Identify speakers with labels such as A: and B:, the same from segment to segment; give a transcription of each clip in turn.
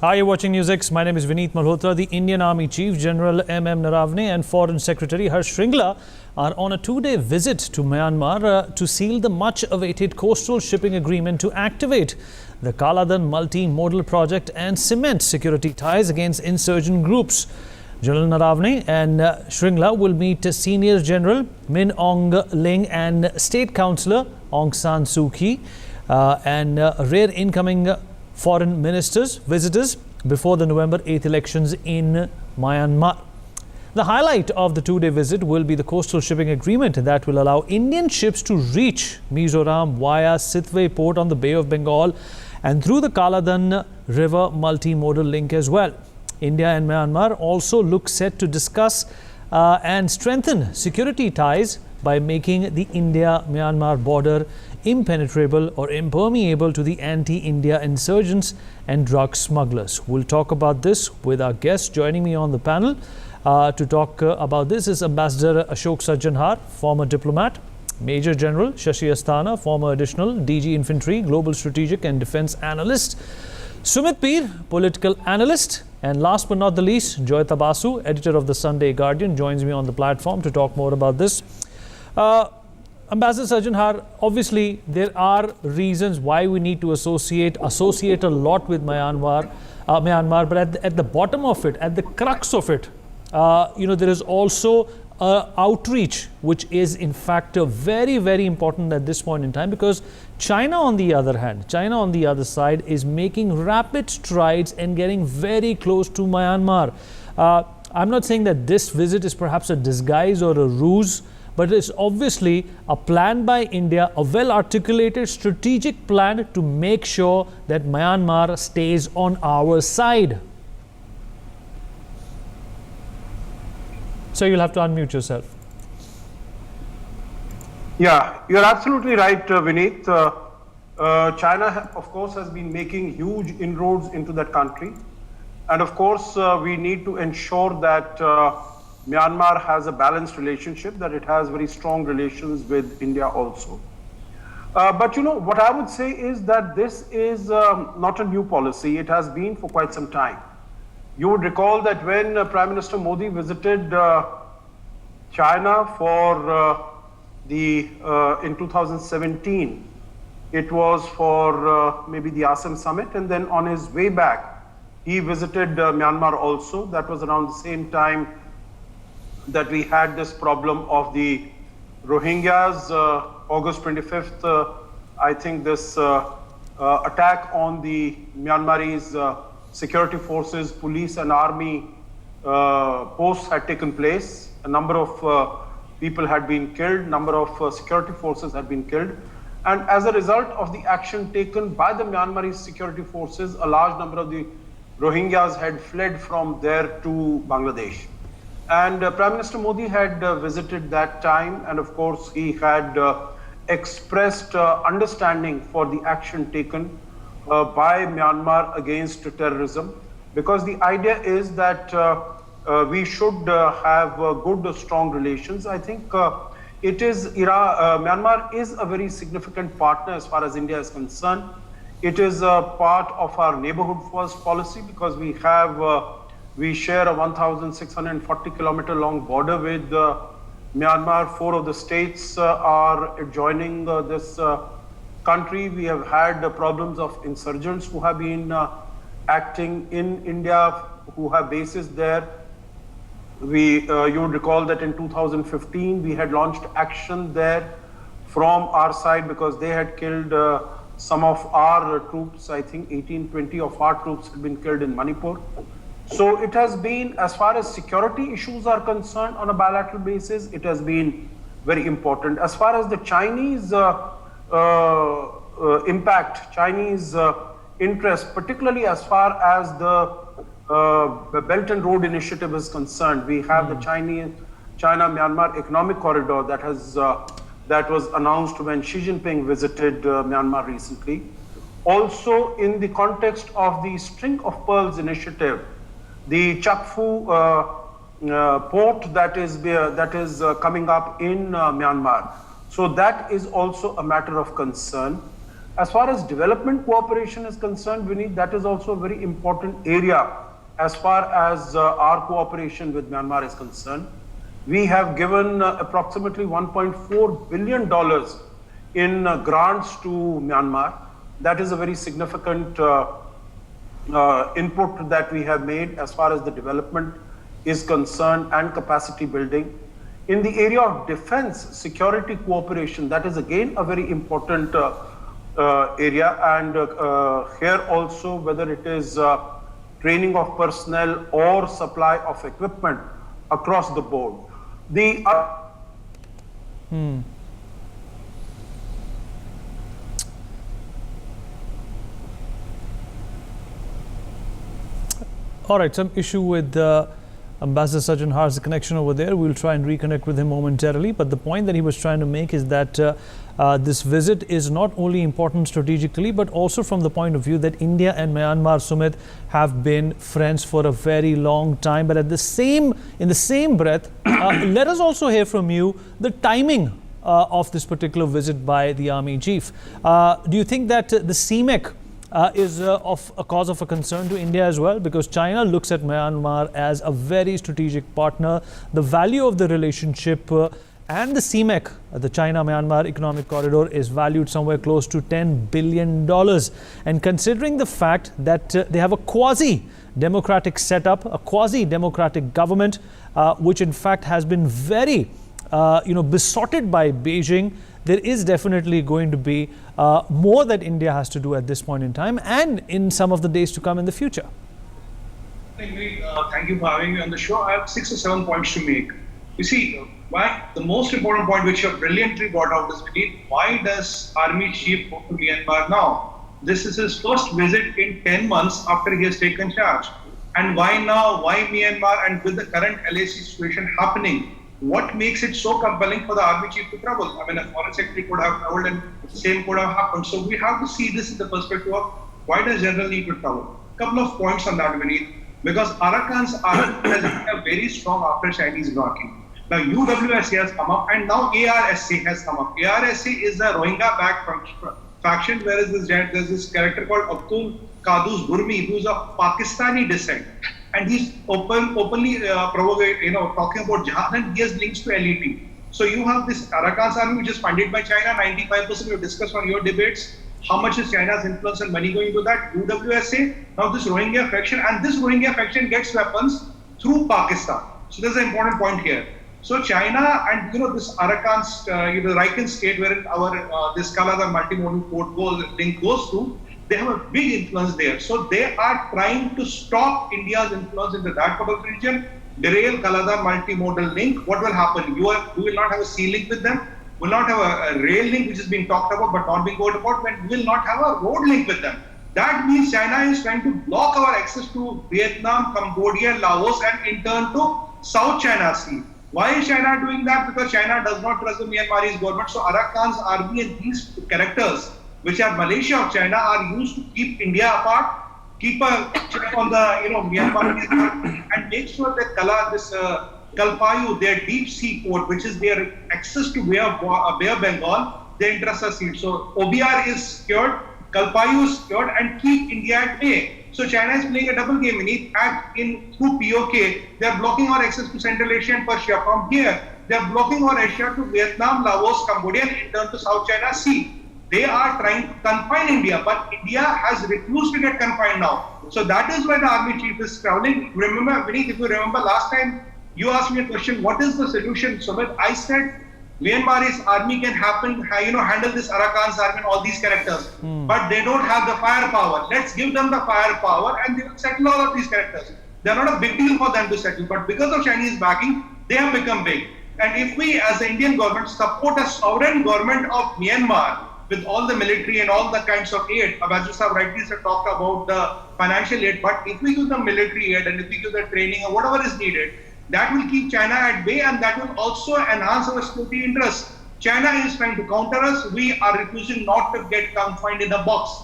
A: Hi, you're watching NewsX. My name is Vineet Malhotra. The Indian Army Chief General M.M. Naravne and Foreign Secretary Harsh Shringla are on a two-day visit to Myanmar to seal the much-awaited coastal shipping agreement to activate the Kaladan multi-modal project and cement security ties against insurgent groups. General Naravne and Shringla will meet Senior General Min Aung Hlaing and State Councillor Aung San Suu Kyi and rare incoming foreign ministers, visitors before the November 8th elections in Myanmar. The highlight of the two-day visit will be the coastal shipping agreement that will allow Indian ships to reach Mizoram via Sittwe port on the Bay of Bengal and through the Kaladan River multimodal link as well. India and Myanmar also look set to discuss and strengthen security ties by making the India-Myanmar border impenetrable or impermeable to the anti-India insurgents and drug smugglers. We'll talk about this with our guest. Joining me on the panel to talk about this is Ambassador Ashok Sajjanhar, former diplomat, Major General Shashi Asthana, former additional DG Infantry, Global Strategic and Defence Analyst, Sumit Peer, political analyst, and last but not the least, Joyita Basu, editor of the Sunday Guardian, joins me on the platform to talk more about this. Ambassador Sajjanhar, obviously there are reasons why we need to associate a lot with Myanmar, but at the bottom of it, at the crux of it, there is also outreach, which is in fact very, very important at this point in time, because China on the other side is making rapid strides and getting very close to Myanmar. I'm not saying that this visit is perhaps a disguise or a ruse, but it's obviously a plan by India, a well-articulated strategic plan to make sure that Myanmar stays on our side. So you'll have to unmute yourself.
B: Yeah, you're absolutely right, Vineet. China, of course, has been making huge inroads into that country. And of course, we need to ensure that Myanmar has a balanced relationship, that it has very strong relations with India also. But what I would say is that this is not a new policy. It has been for quite some time. You would recall that when Prime Minister Modi visited China for in 2017, it was for maybe the ASEM summit, and then on his way back, he visited Myanmar also. That was around the same time that we had this problem of the Rohingyas. August 25th, I think this attack on the Myanmarese security forces, police and army posts had taken place. A number of people had been killed, number of security forces had been killed. And as a result of the action taken by the Myanmarese security forces, a large number of the Rohingyas had fled from there to Bangladesh. And Prime Minister Modi had visited that time, and of course he had expressed understanding for the action taken by Myanmar against terrorism, because the idea is that we should have good, strong relations. I think Myanmar is a very significant partner as far as India is concerned. It is a part of our neighborhood first policy, because we share a 1,640-kilometer long border with Myanmar. 4 of the states are adjoining this country. We have had problems of insurgents who have been acting in India, who have bases there. You would recall that in 2015, we had launched action there from our side because they had killed some of our troops. I think 18-20 of our troops had been killed in Manipur. So it has been, as far as security issues are concerned on a bilateral basis, it has been very important. As far as the Chinese impact, Chinese interest, particularly as far as the Belt and Road Initiative is concerned, we have the China-Myanmar Economic Corridor that was announced when Xi Jinping visited Myanmar recently. Also, in the context of the String of Pearls initiative, the Chakfu port that is coming up in Myanmar. So that is also a matter of concern. As far as development cooperation is concerned, Vineet, that is also a very important area as far as our cooperation with Myanmar is concerned. We have given approximately $1.4 billion in grants to Myanmar. That is a very significant input that we have made as far as the development is concerned and capacity building. In the area of defense security cooperation, that is again a very important area, and here also, whether it is training of personnel or supply of equipment across the board. The
A: All right, some issue with Ambassador Sajjan Har's connection over there. We'll try and reconnect with him momentarily. But the point that he was trying to make is that this visit is not only important strategically, but also from the point of view that India and Myanmar, Sumit, have been friends for a very long time. But in the same breath, let us also hear from you the timing of this particular visit by the army chief. Do you think that the CMEC is of a cause of a concern to India as well? Because China looks at Myanmar as a very strategic partner. The value of the relationship and the CMEC, the China-Myanmar Economic Corridor, is valued somewhere close to $10 billion. And considering the fact that they have a quasi-democratic setup, a quasi-democratic government, which in fact has been very besotted by Beijing, there is definitely going to be more that India has to do at this point in time and in some of the days to come in the future.
C: Thank you for having me on the show. I have 6 or 7 points to make. You see, the most important point which you have brilliantly brought out is, why does Army Chief go to Myanmar now? This is his first visit in 10 months after he has taken charge. And why now? Why Myanmar? And with the current LAC situation happening, what makes it so compelling for the Army Chief to travel? I mean, a foreign secretary could have traveled and the same could have happened. So we have to see this in the perspective of why does General need to travel? A couple of points on that, Vineet. Because Arakan's army has been very strong after Chinese backing. Now UWSA has come up and now ARSA has come up. ARSA is a Rohingya-backed faction, whereas there's this character called Abdul Qaddus Burmi, who's of Pakistani descent. And he's openly talking about jihad, and he has links to LET. So you have this Arakan's army, which is funded by China. 95% you discussed on your debates. How much is China's influence and money going to that? UWSA, now this Rohingya faction, and this Rohingya faction gets weapons through Pakistan. So there's an important point here. So China and this Arakan's, the Rakhine state, where our this Kaladan multimodal port link goes to, they have a big influence there. So they are trying to stop India's influence into that part of the region, derail Kaladan multimodal link. What will happen? You will not have a sea link with them, will not have a rail link, which is being talked about but not being talked about, and will not have a road link with them. That means China is trying to block our access to Vietnam, Cambodia, Laos, and in turn to South China Sea. Why is China doing that? Because China does not trust the Myanmarese government. So Arakan's army and these characters, which are Malaysia of China, are used to keep India apart, keep a check on the Myanmar, and make sure that Kalpayu, their deep sea port, which is their access to Bay of Bengal, their interests are sealed. So OBR is secured, Kalpayu is secured, and keep India at bay. So China is playing a double game through POK. They are blocking our access to Central Asia and Persia. From here, they are blocking our Asia to Vietnam, Laos, Cambodia, and in turn to South China Sea. They are trying to confine India, but India has refused to get confined now. So that is why the army chief is traveling. Remember, Vineet, if you remember last time, you asked me a question, what is the solution? So I said, Myanmar's army can handle this Arakan's army and all these characters, but they don't have the firepower. Let's give them the firepower and they will settle all of these characters. They're not a big deal for them to settle, but because of Chinese backing, they have become big. And if we, as the Indian government, support a sovereign government of Myanmar with all the military and all the kinds of aid, Ambassador Saab rightly talked about the financial aid, but if we give them military aid and if we give the training or whatever is needed, that will keep China at bay and that will also enhance our security interests. China is trying to counter us. We are refusing not to get confined in a box.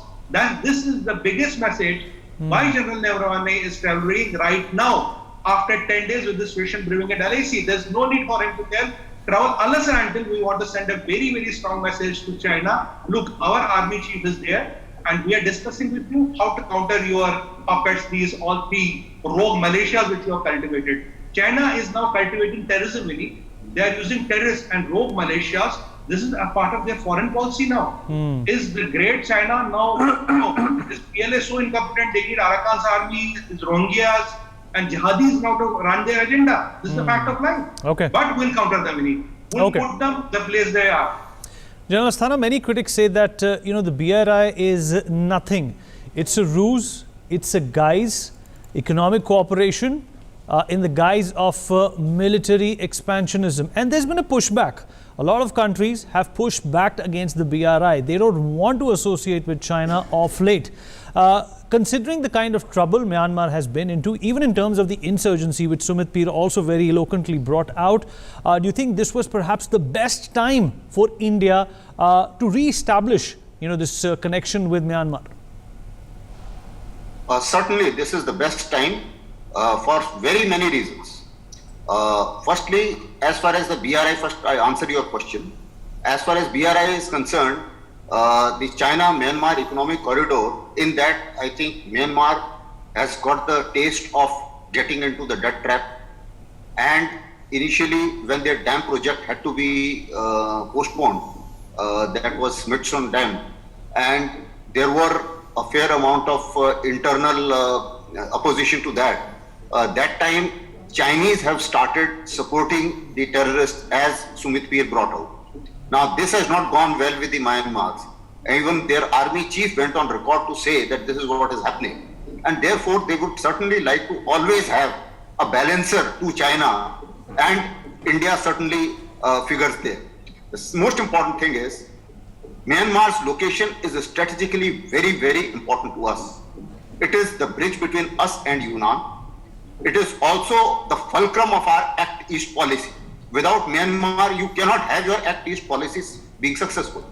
C: This is the biggest message why General Narawane is traveling right now after 10 days with this situation brewing at LAC. There's no need for him to tell travel unless and until we want to send a very, very strong message to China. Look, our army chief is there and we are discussing with you how to counter your puppets, these all three rogue militias which you have cultivated. China is now cultivating terrorism. They are using terrorists and rogue militias. This is a part of their foreign policy now. Is the great China now, is PLA so incompetent, they need Arakan's army, is Rohingyas and jihadis now to run their agenda. This is the fact of life.
A: Okay.
C: But we'll counter them. We'll put them the place they are.
A: General Asthana, many critics say that, the BRI is nothing. It's a ruse, it's a guise, economic cooperation in the guise of military expansionism. And there's been a pushback. A lot of countries have pushed back against the BRI. They don't want to associate with China of late. Considering the kind of trouble Myanmar has been into, even in terms of the insurgency, which Sumit Peer also very eloquently brought out, do you think this was perhaps the best time for India to re-establish, this connection with Myanmar?
D: Certainly, this is the best time for very many reasons. Firstly, as far as the BRI, first I answer your question. As far as BRI is concerned, the China-Myanmar economic corridor, in that I think Myanmar has got the taste of getting into the debt trap. And initially, when their dam project had to be postponed, that was Smithson Dam, and there were a fair amount of internal opposition to that. That time, Chinese have started supporting the terrorists, as Sumit Peer brought out. Now, this has not gone well with the Myanmars. Even their army chief went on record to say that this is what is happening. And therefore, they would certainly like to always have a balancer to China, and India certainly figures there. The most important thing is, Myanmar's location is strategically very, very important to us. It is the bridge between us and Yunnan. It is also the fulcrum of our Act East policy. Without Myanmar, you cannot have your Act East policies being successful.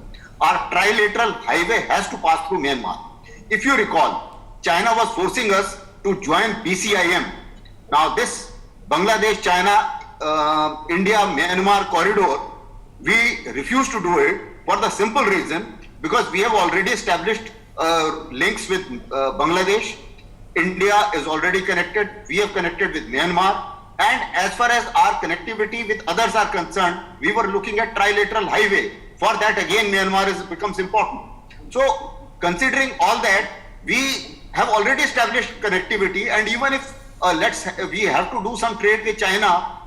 D: Our trilateral highway has to pass through Myanmar. If you recall, China was forcing us to join BCIM. Now this Bangladesh, China, India, Myanmar corridor, we refused to do it for the simple reason because we have already established links with Bangladesh. India is already connected. We have connected with Myanmar. And as far as our connectivity with others are concerned, we were looking at trilateral highway. For that, again, Myanmar becomes important. So, considering all that, we have already established connectivity. And even if we have to do some trade with China,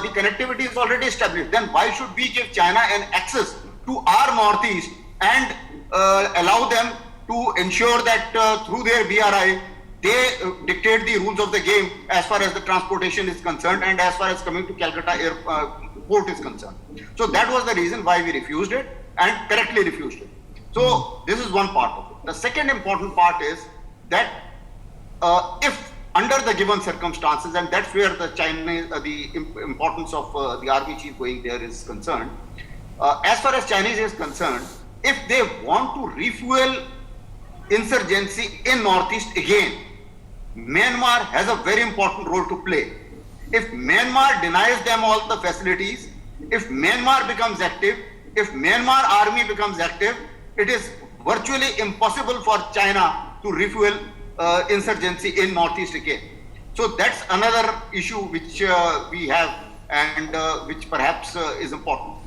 D: the connectivity is already established. Then why should we give China an access to our northeast and allow them to ensure that through their BRI, they dictate the rules of the game as far as the transportation is concerned and as far as coming to Calcutta airport is concerned. So that was the reason why we refused it and correctly refused it. So this is one part of it. The second important part is that if under the given circumstances, and that's where the the importance of the army chief going there is concerned. As far as Chinese is concerned, if they want to refuel insurgency in Northeast again, Myanmar has a very important role to play. If Myanmar denies them all the facilities, if Myanmar becomes active, if Myanmar army becomes active, it is virtually impossible for China to refuel insurgency in Northeast again. So that's another issue which we have and which perhaps is important.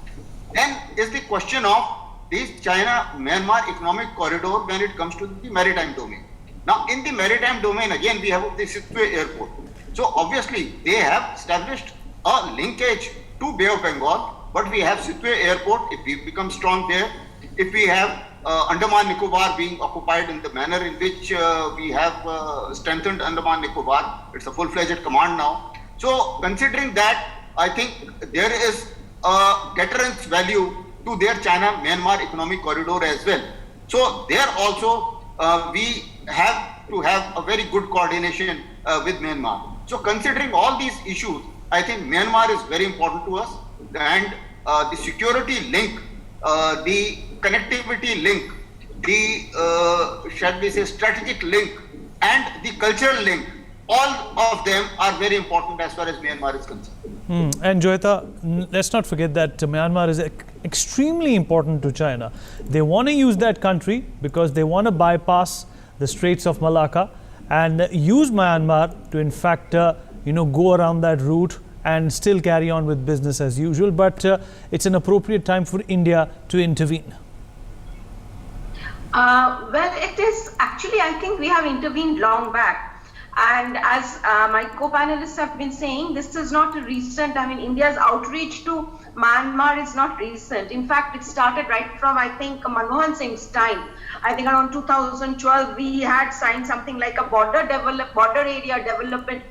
D: Then is the question of this China-Myanmar economic corridor when it comes to the maritime domain. Now, in the maritime domain, again, we have the Sittwe airport. So, obviously, they have established a linkage to Bay of Bengal, but we have Sittwe airport. If we become strong there, if we have Andaman Nicobar being occupied in the manner in which we have strengthened Andaman Nicobar, it's a full-fledged command now. So, considering that, I think there is a deterrence value to their China-Myanmar economic corridor as well. So there also we have to have a very good coordination with Myanmar. So considering all these issues, I think Myanmar is very important to us, and the security link, the connectivity link, the shall we say strategic link, and the cultural link, all of them are very important as far as Myanmar is concerned.
A: And Joyita, let's not forget that Myanmar is extremely important to China. They want to use that country because they want to bypass the Straits of Malacca and use Myanmar to in fact go around that route and still carry on with business as usual. But it's an appropriate time for India to intervene.
E: Well, it is actually, I think we have intervened long back. And as my co-panelists have been saying, this is not a recent, India's outreach to Myanmar is not recent. In fact, it started right from, I think, Manmohan Singh's time. I think around 2012, we had signed something like a border area development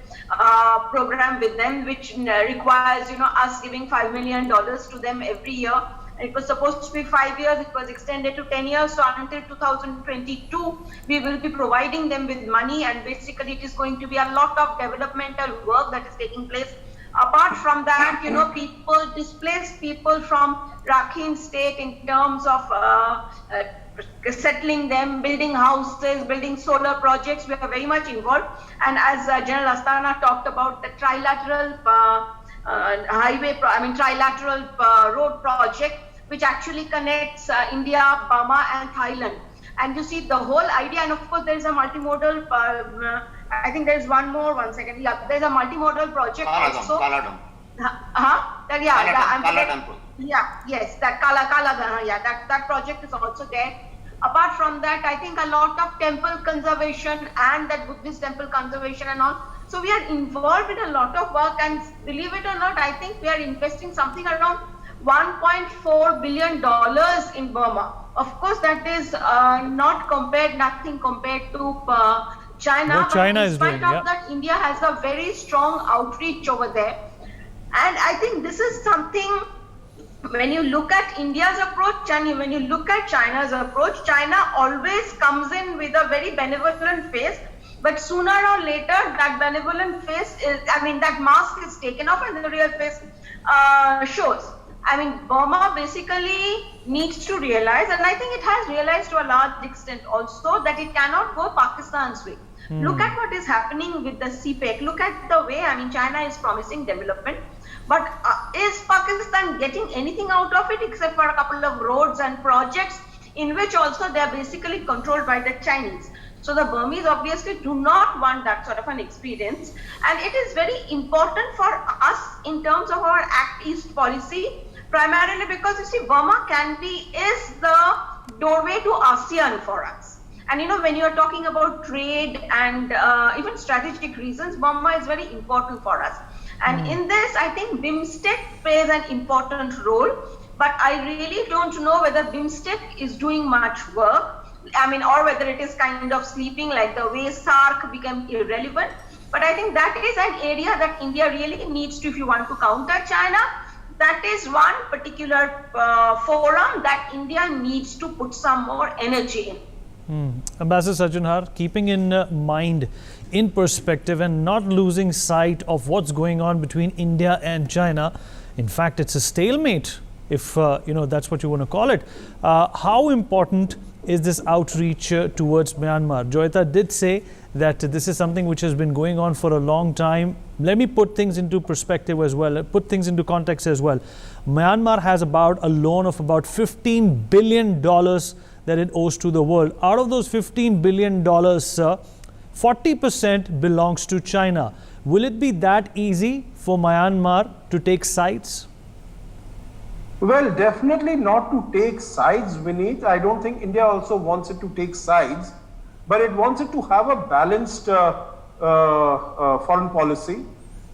E: program with them, which requires, us giving $5 million to them every year. It was supposed to be 5 years, it was extended to 10 years. So until 2022, we will be providing them with money, and basically it is going to be a lot of developmental work that is taking place. Apart from that, displaced people from Rakhine state in terms of settling them, building houses, building solar projects, we are very much involved. And as General Astana talked about the trilateral trilateral road project, which actually connects India, Burma and Thailand. And you see the whole idea, and of course there is a multimodal, I think there is one more, one second, yeah, there is a multimodal project also.
D: Kaladam.
E: That project is also there. Apart from that, I think a lot of temple conservation and that Buddhist temple conservation and all. So we are involved in a lot of work, and believe it or not, I think we are investing something around $1.4 billion in Burma. Of course, that is nothing compared to China.
A: What China is doing,
E: in spite of that, India has a very strong outreach over there. And I think this is something, when you look at India's approach and when you look at China's approach, China always comes in with a very benevolent face. But sooner or later, that benevolent face that mask is taken off and the real face shows. Burma basically needs to realize, and I think it has realized to a large extent also, that it cannot go Pakistan's way. Look at what is happening with the CPEC. Look at the way, China is promising development. But is Pakistan getting anything out of it except for a couple of roads and projects in which also they are basically controlled by the Chinese? So the Burmese obviously do not want that sort of an experience. And it is very important for us in terms of our Act East policy, primarily because you see, Burma is the doorway to ASEAN for us. And when you are talking about trade and even strategic reasons, Burma is very important for us. And in this, I think BIMSTEC plays an important role, but I really don't know whether BIMSTEC is doing much work. Or whether it is kind of sleeping, like the way SAARC became irrelevant. But I think that is an area that India really needs to, if you want to counter China, that is one particular forum that India needs to put some more energy in.
A: Ambassador Sarjanhar, keeping in mind, in perspective, and not losing sight of what's going on between India and China, in fact, it's a stalemate, if that's what you want to call it. How important is this outreach towards Myanmar? Joyita did say that this is something which has been going on for a long time. Let me put things into perspective as well, put things into context as well. Myanmar has about a loan of about $15 billion that it owes to the world. Out of those $15 billion, 40% belongs to China. Will it be that easy for Myanmar to take sides?
B: Well, definitely not to take sides, Vineet. I don't think India also wants it to take sides, but it wants it to have a balanced foreign policy,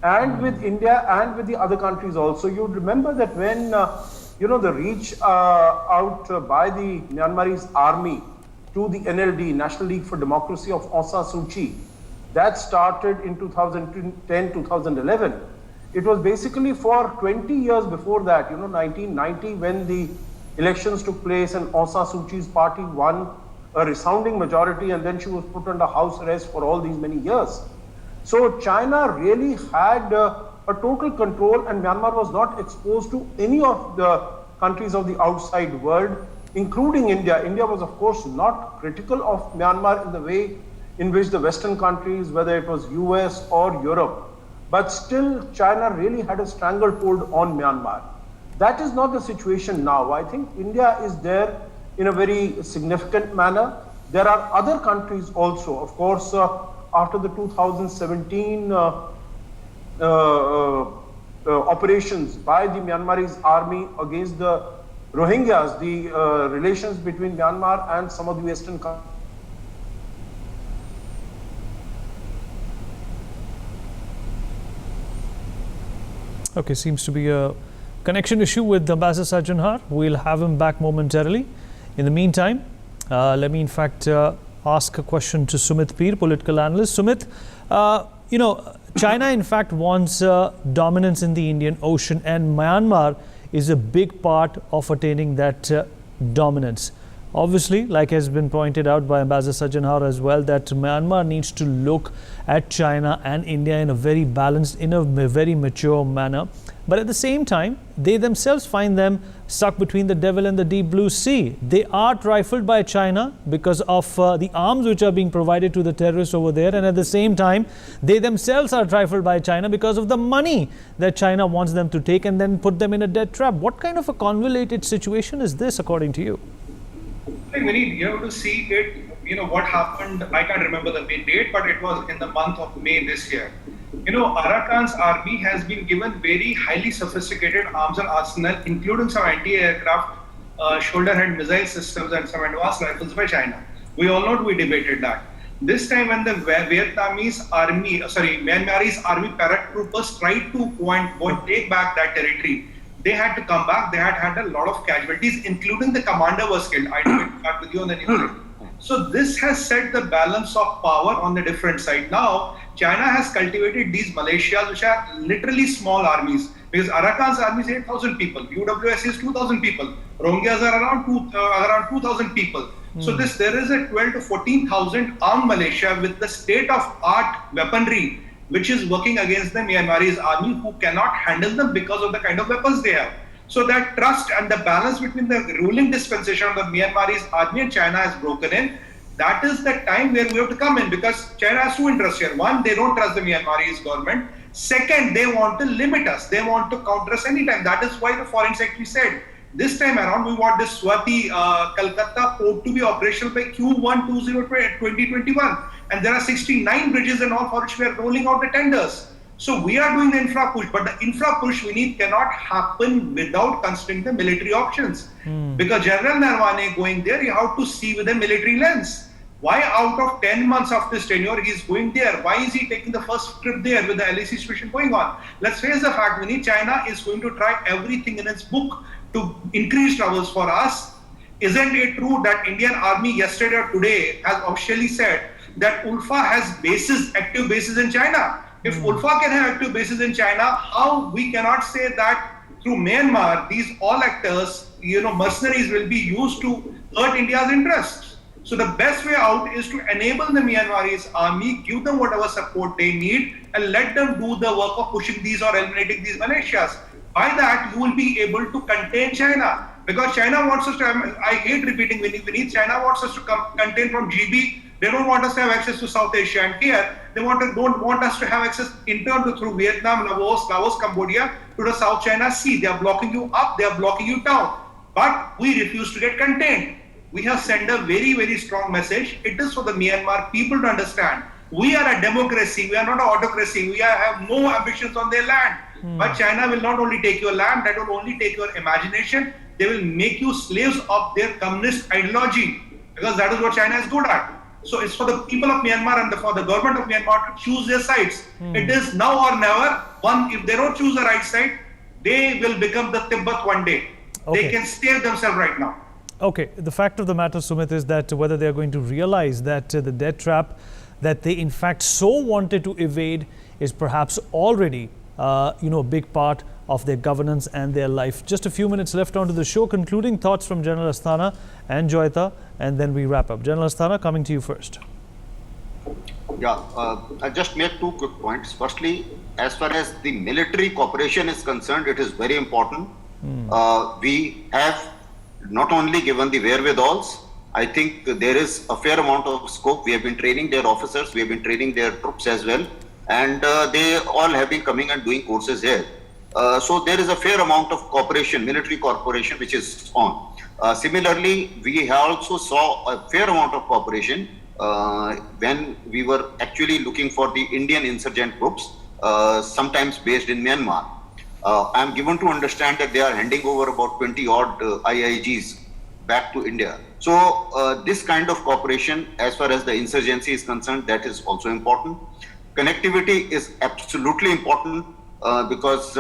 B: and with India and with the other countries also. You remember that when the reach out by the Myanmarese army to the NLD, National League for Democracy of Aung San Suu Kyi, that started in 2010-2011. It was basically for 20 years before that, 1990, when the elections took place and Aung San Suu Kyi's party won a resounding majority, and then she was put under house arrest for all these many years. So China really had a total control, and Myanmar was not exposed to any of the countries of the outside world, including India. India was, of course, not critical of Myanmar in the way in which the Western countries, whether it was US or Europe, but still China really had a stranglehold on Myanmar. That is not the situation now. I think India is there in a very significant manner. There are other countries also, of course, after the 2017 operations by the Myanmarese army against the Rohingyas, the relations between Myanmar and some of the Western countries.
A: Okay, seems to be a connection issue with Ambassador Sajjanhar. We'll have him back momentarily. In the meantime, let me in fact ask a question to Sumit Peer, political analyst. Sumit, China in fact wants dominance in the Indian Ocean, and Myanmar is a big part of attaining that dominance. Obviously, like has been pointed out by Ambassador Sajjanhar as well, that Myanmar needs to look at China and India in a very balanced, in a very mature manner. But at the same time, they themselves find them stuck between the devil and the deep blue sea. They are trifled by China because of the arms which are being provided to the terrorists over there. And at the same time, they themselves are trifled by China because of the money that China wants them to take and then put them in a debt trap. What kind of a convoluted situation is this, according to you?
C: I think we need to see it, what happened. I can't remember the main date, but it was in the month of May this year. Arakan's army has been given very highly sophisticated arms and arsenal, including some anti-aircraft shoulder-head missile systems and some advanced rifles by China. We all know we debated that. This time when the Myanmarese army paratroopers tried to go and take back that territory, they had to come back. They had a lot of casualties, including the commander was killed. I talked with you on the news. So this has set the balance of power on the different side. Now, China has cultivated these militias, which are literally small armies. Because Arakan's army is 8,000 people, UWS is 2,000 people, Rohingyas are around 2,000 people. So there is a 12 to 14,000 armed militia with the state-of-art weaponry, which is working against the Myanmarese army, who cannot handle them because of the kind of weapons they have. So that trust and the balance between the ruling dispensation of the Myanmarese army and China has broken in. That is the time where we have to come in, because China has two interests here. One, they don't trust the Myanmarese government. Second, they want to limit us. They want to counter us anytime. That is why the foreign secretary said, this time around, we want this Swati Kolkata port to be operational by Q1 2021. And there are 69 bridges and all for which we are rolling out the tenders. So we are doing the infra push, but the infra push we need cannot happen without considering the military options. Because General Narawane going there, you have to see with a military lens. Why out of 10 months of this tenure he is going there? Why is he taking the first trip there with the LAC situation going on? Let's face the fact, Vinny, China is going to try everything in its book to increase troubles for us. Isn't it true that Indian Army yesterday or today has officially said that ULFA has bases, active bases in China? If ULFA can have active bases in China, how we cannot say that through Myanmar, these all actors, mercenaries will be used to hurt India's interests? So the best way out is to enable the Myanmarese army, give them whatever support they need, and let them do the work of pushing these or eliminating these militias. By that, you will be able to contain China. Because China wants us to, I hate repeating, Vinny, China wants us to contain from GB. They don't want us to have access to South Asia, and here they don't want us to have access in turn through Vietnam, Laos, Cambodia to the South China Sea. They are blocking you up, they are blocking you down. But we refuse to get contained. We have sent a very, very strong message. It is for the Myanmar people to understand. We are a democracy, we are not an autocracy. We have no ambitions on their land. But China will not only take your land, that will only take your imagination. They will make you slaves of their communist ideology, because that is what China is good at. So it's for the people of Myanmar and for the government of Myanmar to choose their sides. It is now or never. If they don't choose the right side, they will become the Tibet one day. Okay. They can save themselves right now.
A: Okay, the fact of the matter, Sumit, is that whether they are going to realize that the debt trap that they in fact so wanted to evade is perhaps already a big part of their governance and their life. Just a few minutes left onto the show. Concluding thoughts from General Asthana and Joyita, and then we wrap up. General Asthana, coming to you first.
D: Yeah, I'll just make two quick points. Firstly, as far as the military cooperation is concerned, it is very important. We have not only given the wherewithals, I think there is a fair amount of scope. We have been training their officers, we have been training their troops as well, and they all have been coming and doing courses here. So there is a fair amount of cooperation, military cooperation, which is on. Similarly, we also saw a fair amount of cooperation when we were actually looking for the Indian insurgent groups, sometimes based in Myanmar. I am given to understand that they are handing over about 20 odd IIGs back to India. So this kind of cooperation, as far as the insurgency is concerned, that is also important. Connectivity is absolutely important because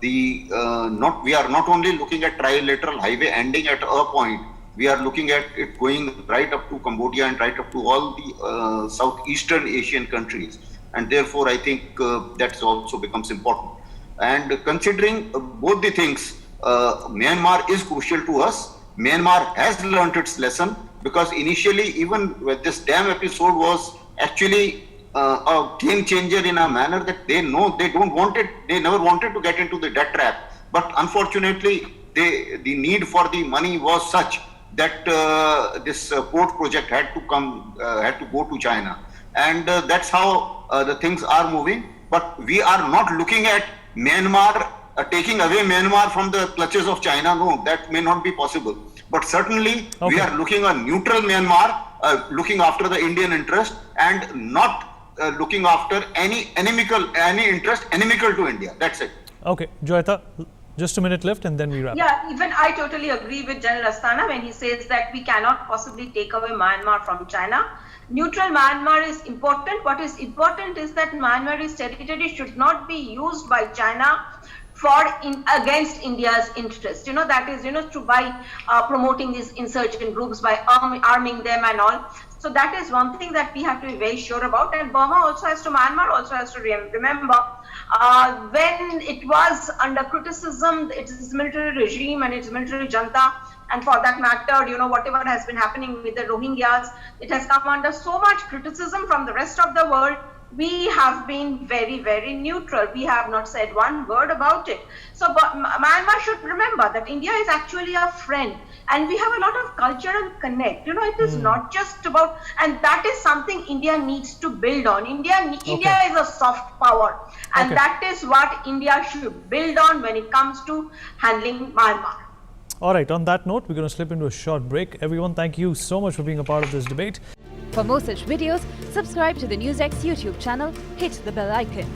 D: we are not only looking at trilateral highway ending at a point, we are looking at it going right up to Cambodia and right up to all the Southeastern Asian countries. And therefore, I think that also becomes important. And considering both the things, Myanmar is crucial to us. Myanmar has learnt its lesson, because initially, even with this damn episode was actually a game changer in a manner that they know they never wanted to get into the debt trap. But unfortunately, the need for the money was such that this port project had to go to China. And that's how the things are moving. But we are not looking at Myanmar, taking away Myanmar from the clutches of China. No, that may not be possible. But certainly, we are looking at neutral Myanmar, looking after the Indian interest, and not looking after any interest inimical to India. That's it.
A: Okay, Joyita, just a minute left and then we wrap.
E: Yeah, even I totally agree with General Asthana when he says that we cannot possibly take away Myanmar from China. Neutral Myanmar is important. What is important is that Myanmar's territory should not be used by China against India's interest. That is, by promoting these insurgent groups, by arming them and all. So that is one thing that we have to be very sure about. And Myanmar also has to remember when it was under criticism, its military regime and its military junta, and for that matter, whatever has been happening with the Rohingyas, it has come under so much criticism from the rest of the world. We have been very, very neutral. We have not said one word about it. So Myanmar should remember that India is actually a friend, and we have a lot of cultural connect. It is not just about, and that is something India needs to build on. India is a soft power, and that is what India should build on when it comes to handling Myanmar.
A: All right, on that note, we're going to slip into a short break. Everyone, thank you so much for being a part of this debate.
F: For more such videos, subscribe to the NewsX YouTube channel, hit the bell icon.